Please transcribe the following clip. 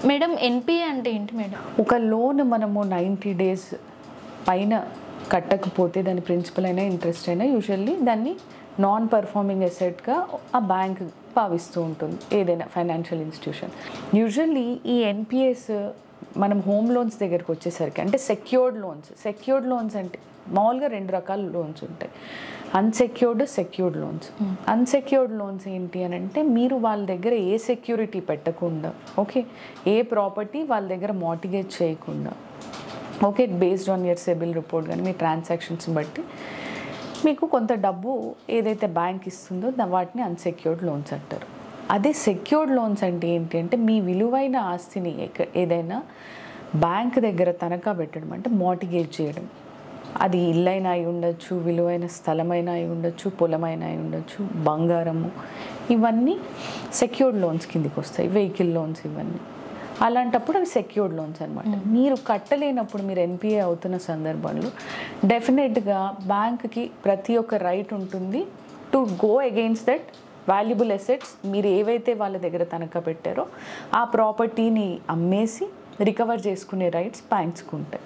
Madam NPA అంటే ఏంటి madam? ఒక లోన్ మనము 90 డేస్ పైన కట్టకపోతే దాని ప్రిన్సిపల్ అయినా ఇంట్రెస్ట్ అయినా యూజువల్లీ దాన్ని నాన్ పర్ఫార్మింగ్ అసెట్గా ఆ బ్యాంక్ భావిస్తూ ఉంటుంది, ఏదైనా ఫైనాన్షియల్ ఇన్స్టిట్యూషన్. యూజువల్లీ ఈ ఎన్పిఎస్ మనం హోమ్ లోన్స్ దగ్గరికి వచ్చేసరికి అంటే సెక్యూర్డ్ లోన్స్ అంటే మామూలుగా 2 రకాల లోన్స్ ఉంటాయి, unsecured, secured loans. Unsecured loans ఏంటి అని అంటే మీరు వాళ్ళ దగ్గర ఏ సెక్యూరిటీ పెట్టకుండా, ఓకే, ఏ ప్రాపర్టీ వాళ్ళ దగ్గర మార్టిగేజ్ చేయకుండా, okay, based on your CIBIL report కానీ మీ ట్రాన్సాక్షన్స్ బట్టి మీకు కొంత డబ్బు ఏదైతే బ్యాంక్ ఇస్తుందో వాటిని అన్సెక్యూర్డ్ లోన్స్ అంటారు. అదే సెక్యూర్డ్ లోన్స్ అంటే ఏంటి అంటే మీ విలువైన ఆస్తిని ఏదైనా బ్యాంక్ దగ్గర తనఖా పెట్టడం, అంటే మార్టిగేజ్ చేయడం. అది ఇల్లైనా అయి ఉండొచ్చు, విలువైన స్థలమైనా అయి ఉండొచ్చు, పొలమైనా అయి ఉండొచ్చు, బంగారము, ఇవన్నీ సెక్యూర్డ్ లోన్స్ కిందికి వస్తాయి, వెహికల్ లోన్స్ ఇవన్నీ. అలాంటప్పుడు అవి సెక్యూర్డ్ లోన్స్ అనమాట. మీరు కట్టలేనప్పుడు మీరు ఎన్పిఏ అవుతున్న సందర్భంలో డెఫినెట్గా బ్యాంక్కి ప్రతి ఒక్క రైట్ ఉంటుంది to go against that valuable assets. మీరు ఏవైతే వాళ్ళ దగ్గర తనఖా పెట్టారో ఆ ప్రాపర్టీని అమ్మేసి రికవర్ చేసుకునే రైట్స్ బ్యాంక్స్కి ఉంటాయి.